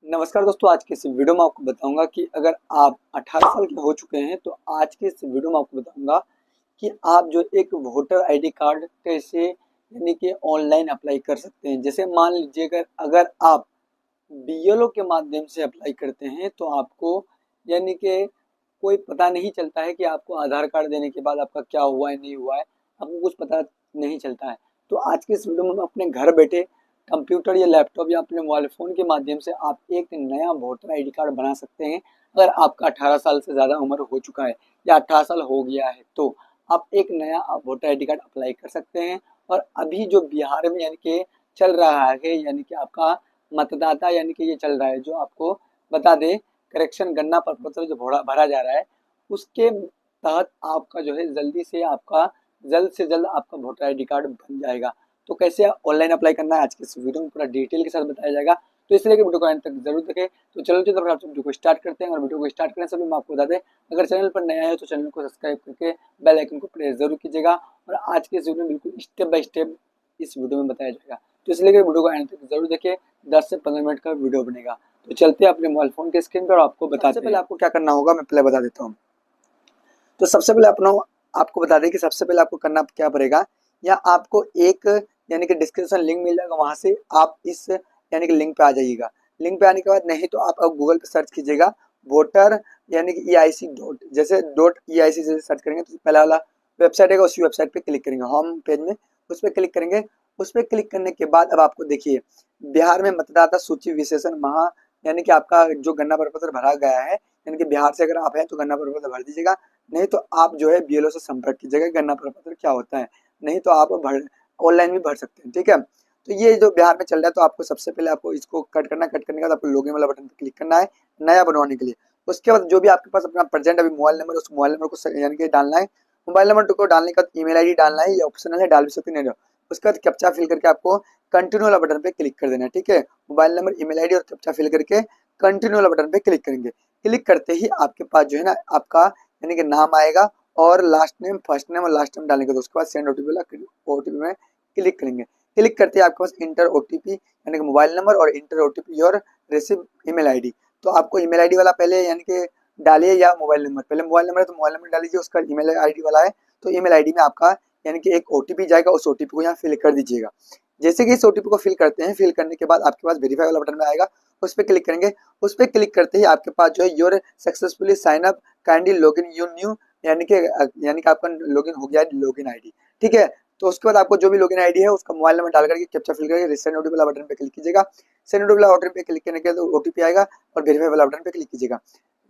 नमस्कार दोस्तों, आज के इस वीडियो में आपको बताऊंगा कि अगर आप 18 साल के हो चुके हैं तो आज के इस वीडियो में आपको बताऊंगा कि आप जो एक वोटर आईडी कार्ड कैसे यानी कि ऑनलाइन अप्लाई कर सकते हैं। जैसे मान लीजिए अगर आप बीएलओ के माध्यम से अप्लाई करते हैं तो आपको यानी कि कोई पता नहीं चलता है कि आपको आधार कार्ड देने के बाद आपका क्या हुआ है नहीं हुआ है, आपको कुछ पता नहीं चलता है। तो आज के इस वीडियो में हम अपने घर बैठे कंप्यूटर या लैपटॉप या अपने मोबाइल फ़ोन के माध्यम से आप एक नया वोटर आईडी कार्ड बना सकते हैं। अगर आपका 18 साल से ज़्यादा उम्र हो चुका है या 18 साल हो गया है तो आप एक नया वोटर आईडी कार्ड अप्लाई कर सकते हैं। और अभी जो बिहार में यानी कि चल रहा है यानी कि आपका मतदाता यानी कि ये चल रहा है, जो आपको बता दें करेक्शन गन्ना प्रपत्र जो भरा जा रहा है उसके तहत आपका जो है जल्द से जल्द आपका वोटर आईडी कार्ड बन जाएगा। तो कैसे ऑनलाइन अप्लाई करना है आज के इस वीडियो में पूरा डिटेल के साथ बताया जाएगा, तो इसलिए कि वीडियो को अंत तक जरूर देखें। तो चलो तो आप वीडियो को स्टार्ट करते हैं। और वीडियो को स्टार्ट करने से मैं आपको बता दें, अगर चैनल पर नया है तो चैनल को सब्सक्राइब करके बेल आइकन को प्रेस जरूर कीजिएगा। और आज के इस वीडियो में बिल्कुल स्टेप बाय स्टेप इस वीडियो में बताया जाएगा, तो इसलिए कि वीडियो को अंत तक जरूर देखें। 10 से 15 मिनट का वीडियो बनेगा। तो चलते हैं अपने मोबाइल फोन के स्क्रीन पर और आपको बताते हैं। सबसे पहले आपको क्या करना होगा मैं पहले बता देता हूँ। तो सबसे पहले आपको बता दें कि सबसे पहले आपको करना क्या पड़ेगा, या आपको एक यानी कि डिस्क्रिप्शन लिंक मिल जाएगा, वहां से आप इस यानी कि लिंक पे आ जाइएगा। लिंक पे आने के बाद नहीं तो आप अब गूगल पे सर्च कीजिएगा वोटर यानी कि EIC डॉट जैसे .EIC से सर्च करेंगे तो पहला वाला वेबसाइट है, उसी वेबसाइट पे क्लिक करेंगे होम पेज में, उस पर क्लिक करेंगे। उस पर क्लिक करने के बाद अब आपको देखिए बिहार में मतदाता सूची विशेषण महा यानी कि आपका जो गन्ना प्रपत्र भरा गया है, यानी कि बिहार से अगर आप हैं तो गन्ना प्रपत्र भर दीजिएगा। नहीं तो आप जो है BLO से संपर्क कीजिएगा। गन्ना प्रपत्र क्या होता है, नहीं तो आप ऑनलाइन भी भर सकते हैं, ठीक है। तो ये जो बिहार में चल रहा है तो आपको सबसे पहले आपको इसको कट करना है। कट करने के बाद आपको लॉगिन वाला बटन पर क्लिक करना है नया बनवाने के लिए। उसके बाद जो भी आपके पास अपना प्रेजेंट अभी मोबाइल नंबर, उस मोबाइल नंबर को यानी कि डालना है। मोबाइल नंबर को डालने के बाद ईमेल आईडी डालना है, ये ऑप्शनल है, डाल भी सकते नहीं। उसके बाद कैप्चा फिल करके आपको कंटिन्यू वाला बटन पे क्लिक कर देना है, ठीक है। मोबाइल नंबर, ईमेल आईडी और कैप्चा फिल करके कंटिन्यू वाला बटन पे क्लिक करेंगे। क्लिक करते ही आपके पास जो है ना आपका यानी कि नाम आएगा और लास्ट नेम, फर्स्ट नेम और लास्ट नेम डालने के बाद उसके बाद सेंड OTP वाला OTP में क्लिक करेंगे। क्लिक करते ही आपके पास इंटर OTP यानी कि मोबाइल नंबर और इंटर OTP और रिसीव ईमेल आईडी। तो आपको ईमेल आईडी वाला पहले यानी कि डालिए या मोबाइल नंबर, पहले मोबाइल नंबर है तो मोबाइल नंबर डालीजिए, उसका ईमेल आईडी वाला है तो ईमेल आईडी में आपका यानी कि एक OTP जाएगा, उस OTP को यहाँ फिल कर दीजिएगा। जैसे कि इस OTP को फिल करते हैं, फिल करने के बाद आपके पास वेरीफाई वाला बटन में आएगा, उस पर क्लिक करेंगे। उस पर क्लिक करते ही आपके पास जो है your successfully sign up kindly login you new यानी कि आपका लॉगिन हो गया है, लॉगिन आईडी, ठीक है। तो उसके बाद आपको जो भी लॉगिन आईडी है उसका मोबाइल नंबर डाल करके कैप्चा फिल करके सेंड OTP वाला बटन पे क्लिक कीजिएगा। सेंड OTP वाला बटन पे क्लिक करने के बाद OTP आएगा और वेरीफाई वाला बटन पे क्लिक कीजिएगा।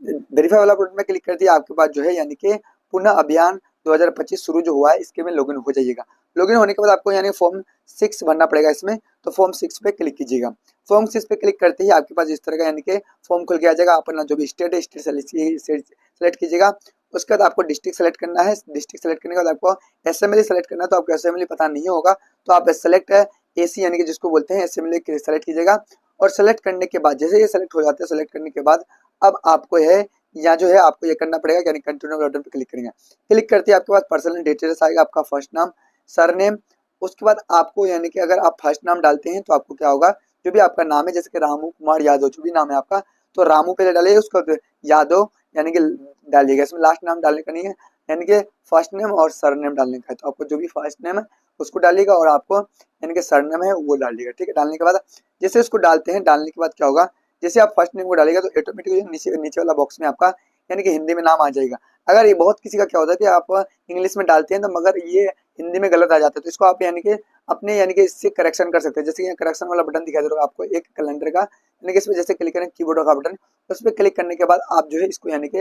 वेरीफाई वाला बटन पे क्लिक कर दिया आपके पास जो है यानी कि पुनः अभियान 2025 शुरू जो हुआ है इसके में लॉगिन हो जाइएगा। लॉगिन होने के बाद आपको यानी फॉर्म 6 भरना पड़ेगा इसमें, तो फॉर्म 6 पे क्लिक कीजिएगा। फॉर्म 6 पे क्लिक करते ही आपके पास इस तरह का यानी कि फॉर्म खुल के आ जाएगा। अपना जो भी स्टेट है स्टेट सेलेक्ट कीजिएगा। उसके बाद आपको डिस्ट्रिक्ट सेलेक्ट करना है। डिस्ट्रिक्ट सेलेक्ट करने के बाद आपको असेंबली सेलेक्ट करना है। तो आपको असेंबली पता नहीं होगा तो आप सेलेक्ट AC यानी कि जिसको बोलते हैं असेंबली सेलेक्ट कीजिएगा। और सेलेक्ट करने के बाद जैसे ये सेलेक्ट हो जाते हैं, सेलेक्ट करने के बाद अब आपको है या जो है आपको ये करना पड़ेगा यानी कंटिन्यू बटन पे क्लिक करेंगे। क्लिक करते ही आपके पास पर्सनल डिटेल्स आएगा, आपका फर्स्ट नाम, सरनेम। उसके बाद आपको यानी कि अगर आप फर्स्ट नाम डालते हैं तो आपको क्या होगा, जो भी आपका नाम है जैसे कि रामू कुमार यादव जो भी नाम है आपका, तो रामू पहले डालिए, उसको यादव यानी कि डालिएगा। इसमें लास्ट नाम डालने का नहीं है, यानी कि फर्स्ट नेम और सरनेम डालने का है। तो आपको जो भी फर्स्ट नेम है उसको डालिएगा और आपको यानी कि सरनेम है वो डालिएगा, ठीक है। डालने के बाद जैसे उसको डालते हैं, डालने के बाद क्या होगा, जैसे आप फर्स्ट नेम को डालेगा तो ऑटोमेटिकली नीचे वाला बॉक्स में आपका यानी कि हिंदी में नाम आ जाएगा। अगर ये बहुत किसी का क्या होता है कि आप इंग्लिश में डालते हैं तो मगर ये हिंदी में गलत आ जाता है, तो इसको आप यानी कि अपने यानी कि इससे करेक्शन कर सकते हैं। जैसे यहाँ करेक्शन वाला बटन दिखाई दे रहा है आपको एक कैलेंडर का, यानी कि इसमें जैसे क्लिक करें कीबोर्ड का बटन, उस पर क्लिक करने के बाद आप जो है इसको यानी कि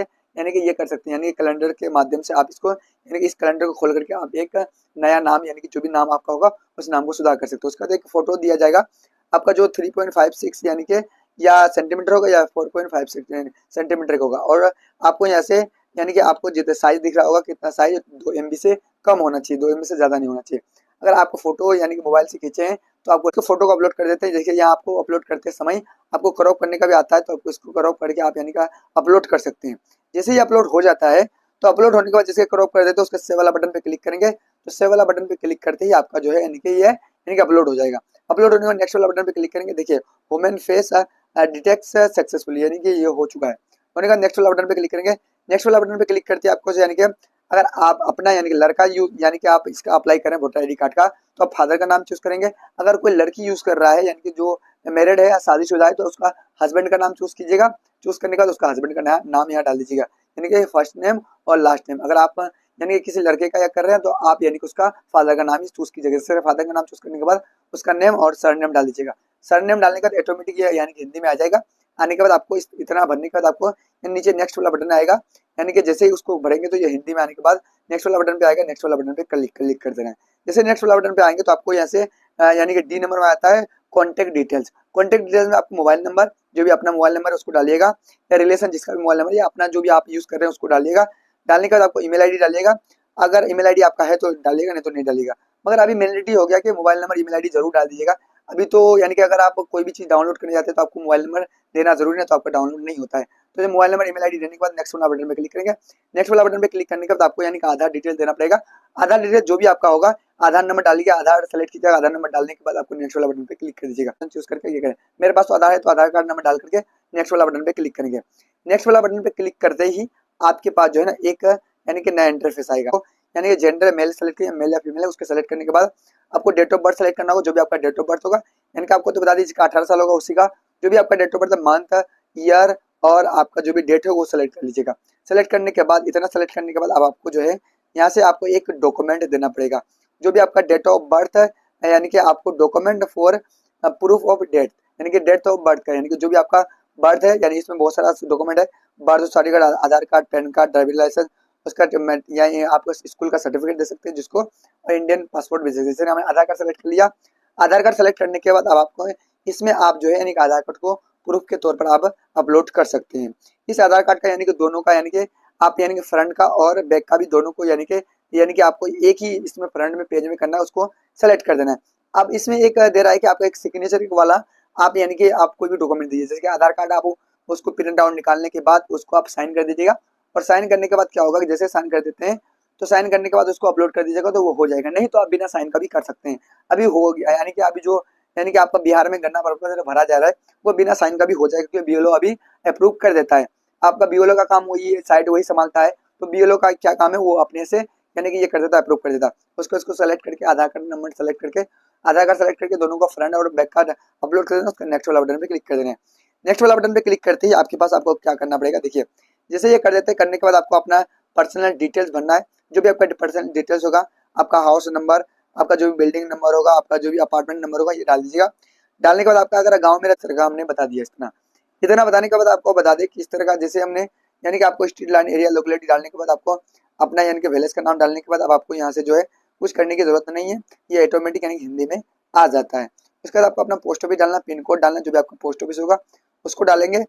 ये कर सकते हैं, यानी कि कैलेंडर के माध्यम से आप इसको यानी कि इस कैलेंडर को खोल करके आप एक नया नाम यानी कि जो भी नाम आपका होगा उस नाम को सुधार कर सकते हो। उसके बाद एक फोटो दिया जाएगा आपका जो 3.56 यानी कि या सेंटीमीटर होगा या 4.56 सेंटीमीटर का होगा। और आपको यहाँ से यानी कि आपको जितना साइज दिख रहा होगा, कितना साइज 2 MB से कम होना चाहिए, 2 MB से ज़्यादा नहीं होना चाहिए। अगर आपको फोटो यानी कि मोबाइल से खींचे हैं तो आपको इसको फोटो को अपलोड कर देते हैं। देखिए यहाँ आपको अपलोड करते समय आपको क्रॉप करने का भी आता है, तो आपको इसको क्रॉप करके आप यानी कि अपलोड कर सकते हैं। जैसे ही अपलोड हो जाता है तो अपलोड होने के बाद जैसे क्रॉप कर देते हैं उसके सेव वाला बटन पे क्लिक करेंगे, तो सेव वाला बटन पे क्लिक करते ही आपका जो है यानी कि ये यानी कि अपलोड हो जाएगा। अपलोड होने के बाद नेक्स्ट वाला बटन पे क्लिक करेंगे। देखिए वुमेन फेस डिटेक्ट सक्सेसफुली, यानी कि ये हो चुका है। होने का नेक्स्ट वाला बटन पे क्लिक करेंगे। नेक्स्ट वाला बटन पे क्लिक करते हैं आपको यानी कि अगर आप अपना यानी कि लड़का यूज यानी कि आप इसका अप्लाई करें वोटर आईडी कार्ड का, तो आप फादर का नाम चूज करेंगे। अगर कोई लड़की यूज कर रहा है यानी कि जो मैरिड है या शादीशुदा है, तो उसका हस्बैंड का नाम चूज कीजिएगा। चूज करने के बाद उसका हस्बैंड का नाम यहाँ डाल दीजिएगा, यानी कि फर्स्ट नेम और लास्ट नेम। अगर आप यानी कि किसी लड़के का या कर रहे हैं, तो आप यानी कि उसका फादर का नाम ही चूज कीजिएगा। जैसे फादर का नाम चूज करने के बाद उसका नेम और सर नेम डाल दीजिएगा। सर नेम डालने के बाद ऑटोमेटिक यानी कि हिंदी में आ जाएगा। आने के बाद आपको इतना भरने के बाद आपको नीचे नेक्स्ट वाला बटन आएगा, यानी कि जैसे ही उसको भरेंगे तो ये हिंदी में आने के बाद नेक्स्ट वाला बटन पे आएगा। नेक्स्ट वाला बटन पे क्लिक कर देना है। जैसे नेक्स्ट वाला बटन पे आएंगे तो आपको यहाँ से यानी कि डी नंबर में आता है कॉन्टैक्ट डिटेल्स। कॉन्टैक्ट डिटेल्स में आपको मोबाइल नंबर, जो भी अपना मोबाइल नंबर है उसको डालिएगा, या रिलेशन जिसका भी मोबाइल नंबर या अपना जो भी आप यूज कर रहे हैं उसको डालिएगा। डालने के बाद आपको ईमेल आईडी डालिएगा। अगर ईमेल आईडी आपका है तो डालिएगा, नहीं तो नहीं डालिएगा। मगर अभी मैंडेटरी हो गया कि मोबाइल नंबर ईमेल आईडी जरूर डाल दीजिएगा। अभी तो यानी कि अगर आप कोई भी चीज़ डाउनलोड करने जाते हैं तो आपको मोबाइल नंबर देना जरूरी है, तो आपका डाउनलोड नहीं होता है। तो जो मोबाइल नंबर ईमेल आईडी देने के बाद नेक्स्ट वाला बटन पे क्लिक करेंगे। नेक्स्ट वाला बटन पे क्लिक करने के बाद आपको यानी कि आधार डिटेल देना पड़ेगा। आधार डिटेल जो भी आपका होगा, आधार नंबर डालिए, आधार सेलेक्ट कीजिएगा। आधार नंबर डालने के बाद आपको नेक्स्ट वाला बटन पे क्लिक कर दीजिएगा। चूज करके ये करें। मेरे पास तो आधार है तो आधार कार्ड नंबर डाल करके नेक्स्ट वाला बटन पे क्लिक करेंगे। नेक्स्ट वाला बटन पे क्लिक करते ही आपके पास जो है ना एक यानी कि नया इंटरफेस आएगा। यानी कि जेंडर मेल सेलेक्ट किया, मेल या फीमेल है, उसके सेलेक्ट करने के बाद आपको डेट ऑफ बर्थ सेलेक्ट करना होगा। जो भी आपका डेट ऑफ बर्थ होगा, यानी कि आपको तो बता दीजिए 18 साल होगा उसी का जो भी आपका date of birth, month, year और आपका जो भी डेट है वो सेलेक्ट कर लीजिएगा। सेलेक्ट करने के बाद इतना सेलेक्ट करने के बाद अब आपको जो है यहाँ से आपको एक डॉक्यूमेंट देना पड़ेगा। जो भी आपका डेट ऑफ बर्थ है, यानी कि आपको document for proof of date, यानी कि डेट ऑफ बर्थ का, यानी कि जो भी आपका बर्थ है, यानी इसमें बहुत सारा डॉक्यूमेंट है। Birth certificate, Aadhaar card, PAN card, driving licence, उसका या आपको स्कूल का सर्टिफिकेट दे सकते हैं जिसको, और इंडियन पासपोर्ट भी दे सकते हैं। जैसे हमने आधार कार्ड सेलेक्ट कर लिया। आधार कार्ड सेलेक्ट करने के बाद अब आपको इसमें आप जो है यानी कि आधार कार्ड को प्रूफ के तौर पर आप अपलोड कर सकते हैं। इस आधार कार्ड का यानी कि दोनों का यानी कि आप यानी कि फ्रंट का और बैक का भी दोनों को यानी कि आपको एक ही इसमें फ्रंट में पेज में करना है, उसको सेलेक्ट कर देना है। अब इसमें एक दे रहा है कि आपको एक सिग्नेचर वाला आप यानी कि आप कोई भी डॉक्यूमेंट दीजिए। जैसे कि आधार कार्ड आप उसको प्रिंट आउट निकालने के बाद उसको आप साइन कर दीजिएगा। और साइन करने के बाद क्या होगा कि जैसे साइन कर देते हैं तो साइन करने के बाद उसको अपलोड कर दीजिएगा तो वो हो जाएगा। नहीं तो आप बिना साइन का भी कर सकते हैं। अभी हो गया यानी कि अभी जो यानी कि आपका बिहार में गन्ना प्रपोजल भरा जा रहा है वो बिना साइन का भी हो जाएगा, क्योंकि बीएलओ अभी अप्रूव कर देता है। आपका बीएलओ का काम वही है, साइट वही संभालता है। तो बीएलओ का क्या काम है, वो अपने से यानी कि ये कर देता है, अप्रूव कर देता है। उसको इसको सेलेक्ट करके आधार कार्ड नंबर सेलेक्ट करके आधार कार्ड सेलेक्ट करके दोनों का फ्रंट और बैक कार्ड अपलोड कर देना। उसका नेक्स्ट वाला बटन पे क्लिक कर देना है। नेक्स्ट वाला बटन पे क्लिक करते ही आपके पास आपको क्या करना पड़ेगा, देखिए जैसे ये कर देते हैं, करने के बाद आपको अपना पर्सनल डिटेल्स भरना है। जो भी आपका पर्सनल डिटेल्स होगा, आपका हाउस नंबर, आपका जो भी बिल्डिंग नंबर होगा, आपका जो भी अपार्टमेंट नंबर होगा, ये डाल दीजिएगा। डालने के बाद आपका अगर गाँव में रहता है, हमने बता दिया इतना बताने के बाद आपको बता दें कि इस तरह का जैसे हमने यानी कि आपको स्ट्रीट लाइन एरिया लोकेलिटी डालने के बाद आपको अपना यानी कि विलेज का नाम डालने के बाद अब आपको यहाँ से जो है कुछ करने की जरूरत नहीं है, ये ऑटोमेटिक यानी हिंदी में आ जाता है। उसके बाद आपको अपना पोस्ट ऑफिस डालना, पिन कोड डालना, जो भी आपका पोस्ट ऑफिस होगा उसको डालेंगे,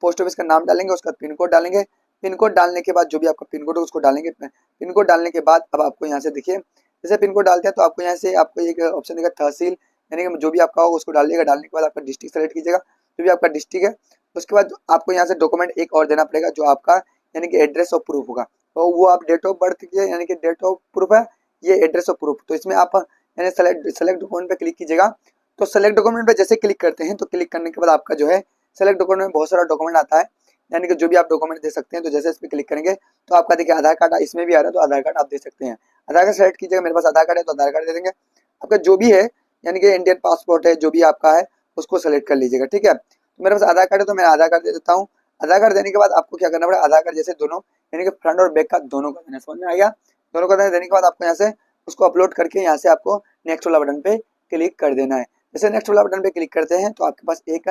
पोस्ट ऑफिस का नाम डालेंगे, उसका पिन कोड डालेंगे। पिन कोड डालने के बाद जो भी आपका पिन कोड है उसको डालेंगे। पिन कोड डालने के बाद अब आपको यहाँ से देखिए जैसे पिन कोड डालते हैं तो आपको यहाँ से आपको एक ऑप्शन देगा तहसील, यानी कि जो भी आपका होगा उसको डालिएगा। डालने के बाद आपका डिस्ट्रिक्ट सेलेक्ट कीजिएगा, जो भी आपका डिस्ट्रिक्ट है। उसके बाद आपको यहाँ से डॉक्यूमेंट एक और देना पड़ेगा, जो आपका यानी कि एड्रेस ऑफ प्रूफ होगा। तो वो आप डेट ऑफ बर्थ की यानी कि डेट ऑफ प्रूफ है, ये एड्रेस ऑफ प्रूफ। तो इसमें आप यानी सेलेक्ट डॉक्यूमेंट पे क्लिक कीजिएगा। तो सेलेक्ट डॉक्यूमेंट पे जैसे क्लिक करते हैं तो क्लिक करने के बाद आपका जो है सेलेक्ट डॉक्यूमेंट में बहुत सारा डॉक्यूमेंट आता है, यानी कि जो भी आप डॉक्यूमेंट दे सकते हैं। तो जैसे इस पर क्लिक करेंगे तो आपका देखिए आधार कार्ड इसमें भी आ रहा है, तो आधार कार्ड आप दे सकते हैं। आधार कार्ड सेलेक्ट कीजिएगा, मेरे पास आधार कार्ड है तो आधार कार्ड दे देंगे। आपका जो भी है यानी कि इंडियन पासपोर्ट है, जो भी आपका है उसको सेलेक्ट कर लीजिएगा, ठीक है। तो मेरे पास आधार कार्ड है तो मैं आधार कार्ड दे देता हूँ। आधार कार्ड देने के बाद आपको क्या करना पड़ेगा, आधार कार्ड जैसे दोनों यानी कि फ्रंट और बैक का दोनों का देना, समझ में आ गया। दोनों का देने के बाद आपको यहाँ से उसको अपलोड करके यहाँ से आपको नेक्स्ट वाला बटन पे क्लिक कर देना है। जैसे नेक्स्ट वाला बटन पे क्लिक करते हैं तो आपके पास एक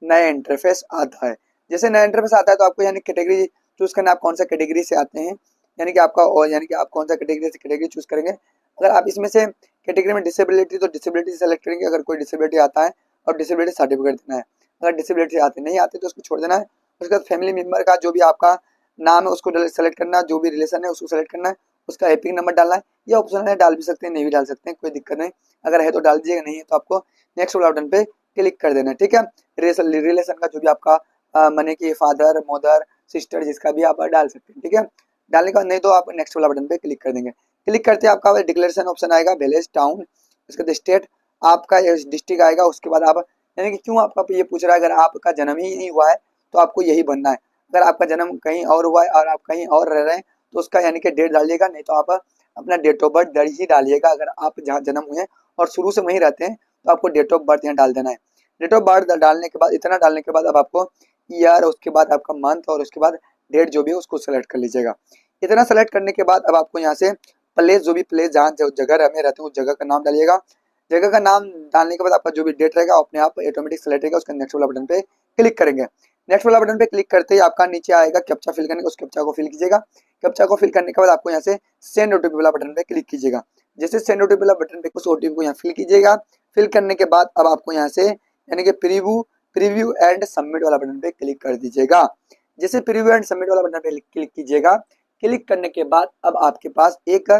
नया इंटरफेस आता है। जैसे नया इंटरफेस आता है तो आपको यानी कैटेगरी चूज करना, आप कौन सा कैटेगरी से आते हैं, यानी कि आपका और यानी कि आप कौन सा कैटेगरी से कैटेगरी चूज करेंगे। अगर आप इसमें से कैटेगरी में डिसेबिलिटी तो डिसेबिलिटी सेलेक्ट करेंगे, अगर कोई डिसेबिलिटी आता है और डिसेबिलिटी सर्टिफिकेट देना है। अगर डिसेबिलिटी आते नहीं आते तो उसको छोड़ देना है। उसके बाद फैमिली मेम्बर का जो भी आपका नाम है उसको सेलेक्ट करना है, जो भी रिलेशन है उसको सेलेक्ट करना है, उसका एपिक नंबर डालना है। ये ऑप्शन है, डाल भी सकते हैं नहीं भी डाल सकते हैं, कोई दिक्कत नहीं। अगर है तो डाल दीजिएगा, नहीं है तो आपको नेक्स्ट वाला बटन पे क्लिक कर देना है, ठीक है। रिलेशन का जो भी आपका माने कि फादर मदर सिस्टर जिसका भी आप डाल सकते हैं, ठीक है। डालने का नहीं तो आप नेक्स्ट वाला बटन पे क्लिक कर देंगे। क्लिक करते हैं आपका डिक्लेरेशन ऑप्शन आएगा, विलेज टाउन, उसके बाद स्टेट आपका डिस्ट्रिक्ट आएगा। उसके बाद आप यानी कि क्यों आपका ये पूछ रहा है, अगर आपका जन्म ही नहीं हुआ है तो आपको यही बनना है। अगर आपका जन्म कहीं और हुआ है और आप कहीं और रह रहे हैं तो उसका यानी कि डेट डालिएगा, नहीं तो आप अपना डेट ऑफ बर्थ दर्ज ही डालिएगा। अगर आप जहाँ जन्म हुए हैं और शुरू से वहीं रहते हैं तो आपको डेट ऑफ बर्थ यहाँ डाल देना है। डेट ऑफ बर्थ डालने के बाद, इतना डालने के बाद अब आपको ईयर, उसके बाद आपका मंथ और उसके बाद डेट जो भी है उसको सेलेक्ट कर लीजिएगा। इतना सेलेक्ट करने के बाद अब आपको यहाँ से प्लेस, जो भी प्लेस जहाँ जो जगह में रहते हैं उस जगह का नाम डालिएगा। जगह का नाम डालने के बाद आपका जो भी डेट रहेगा अपने आप ऑटोमेटिक सेलेक्ट रहेगा। उसका नेक्स्ट वाला बटन पे क्लिक करेंगे। नेक्स्ट वाला बटन पे क्लिक करते ही आपका नीचे आएगा कैप्चा फिल करने का, उस कैप्चा को फिल कीजिएगा। कैप्चा को फिल करने के बाद आपको यहाँ से सेंड ओटीपी वाला बटन पे क्लिक कीजिएगा। जैसे सेंड ओटीपी वाला बटन पे उस ओटीपी को यहाँ फिल कीजिएगा। फिल करने के बाद अब आपको यहाँ से यानी कि प्रीव्यू एंड सबमिट वाला बटन पे क्लिक कर दीजिएगा। जैसे प्रीव्यू एंड सबमिट वाला बटन पे क्लिक कीजिएगा, क्लिक करने के बाद अब आपके पास एक,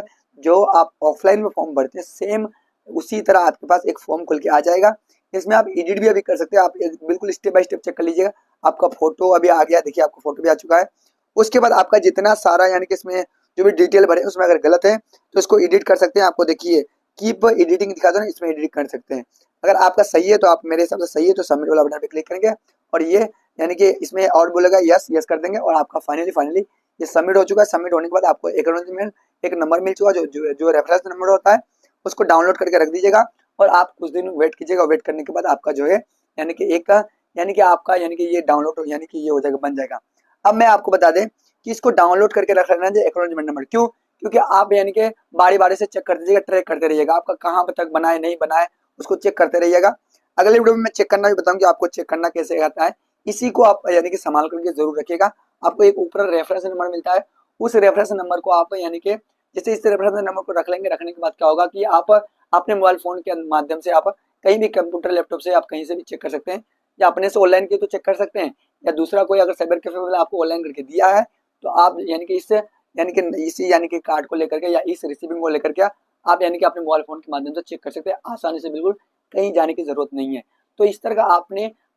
जो आप ऑफलाइन में फॉर्म भरते हैं सेम उसी तरह आपके पास एक फॉर्म खुल के आ जाएगा। इसमें आप एडिट भी अभी कर सकते हैं। आप बिल्कुल स्टेप बाय स्टेप चेक कर लीजिएगा। आपका फोटो अभी आ गया, देखिए आपका फोटो भी आ चुका है। उसके बाद आपका जितना सारा यानी कि इसमें जो भी डिटेल भरे उसमें अगर गलत है तो इसको एडिट कर सकते हैं। आपको देखिए कीप एडिटिंग दिखा दो ना, इसमें एडिट कर सकते हैं। अगर आपका सही है तो आप, मेरे हिसाब से सही है तो सबमिट वाला बटन पे क्लिक करेंगे और ये यानी कि इसमें और बोलेगा यस यस कर देंगे और आपका फाइनली ये सबमिट हो चुका है। सबमिट होने के बाद आपको एक्नॉलेजमेंट एक नंबर मिल चुका है, जो रेफरेंस नंबर होता है उसको डाउनलोड करके रख दीजिएगा और आप कुछ दिन वेट कीजिएगा। वेट करने के बाद आपका जो है यानी कि एक, यानी कि आपका यानी कि ये डाउनलोड यानी कि ये हो जाएगा, बन जाएगा। अब मैं आपको बता दें कि इसको डाउनलोड करके रख लेना है एक्नॉलेजमेंट नंबर। क्यों? क्योंकि आप यानी कि बारी बारी से चेक करते रहिएगा, ट्रैक करते रहिएगा आपका कहाँ तक बना है नहीं बना है, उसको चेक करते रहिएगा। अगले वीडियो में मैं चेक करना भी बताऊंगा आपको चेक करना कैसे आता है। इसी को आप यानी कि संभाल करके जरूर रखिएगा। आपको एक ऊपर रेफरेंस नंबर मिलता है, उस रेफरेंस नंबर को आप यानी कि जैसे इस रेफरेंस नंबर को रख लेंगे, रखने के बाद क्या होगा कि आप अपने मोबाइल फोन के माध्यम से आप कहीं भी कंप्यूटर लैपटॉप से आप कहीं से भी चेक कर सकते हैं, या अपने से ऑनलाइन की तो चेक कर सकते हैं, या दूसरा कोई अगर साइबर कैफे वाला आपको ऑनलाइन करके दिया है तो आप यानी कि इससे यानी कि इसी यानी कि कार्ड को लेकर के या इस रिसीविंग को लेकर के आप यानी कि अपने मोबाइल फोन के माध्यम से चेक कर सकते हैं आसानी से, बिल्कुल कहीं जाने की जरूरत नहीं है। तो इस तरह का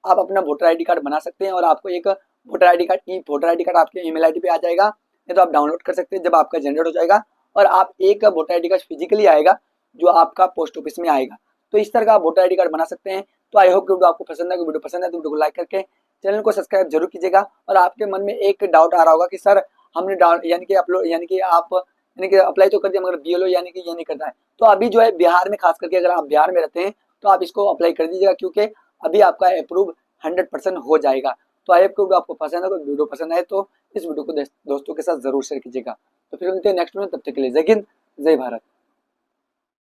आप अपना वोटर आईडी कार्ड बना सकते हैं और आपको एक वोटर आईडी कार्ड आपके ईमेल आईडी पे आ जाएगा, नहीं तो आप डाउनलोड कर सकते हैं जब आपका जनरेट हो जाएगा। और आप एक वोटर आईडी कार्ड फिजिकली आएगा जो आपका पोस्ट ऑफिस में आएगा। तो इस तरह का आप वोटर आईडी कार्ड बना सकते हैं। तो आई होप कि वीडियो आपको पसंद है। वीडियो पसंद है तो वीडियो को लाइक करके चैनल को सब्सक्राइब जरूर कीजिएगा। और आपके मन में एक डाउट आ रहा होगा कि सर हमने यानी कि अपलोड यानी कि आप यानी कि अप्लाई तो कर दिया मगर बीएलओ यानी कि ये नहीं करता है। तो अभी जो है बिहार में खास करके अगर आप बिहार में रहते हैं तो आप इसको अप्लाई कर दीजिएगा, क्योंकि अभी आपका अप्रूव 100% हो जाएगा। तो आई होप कि वीडियो आपको पसंद है। तो वीडियो पसंद आए तो इस वीडियो को दोस्तों के साथ जरूर शेयर कीजिएगा। तो फिर मिलते हैं नेक्स्ट में, तब तक के लिए जय हिंद जय भारत।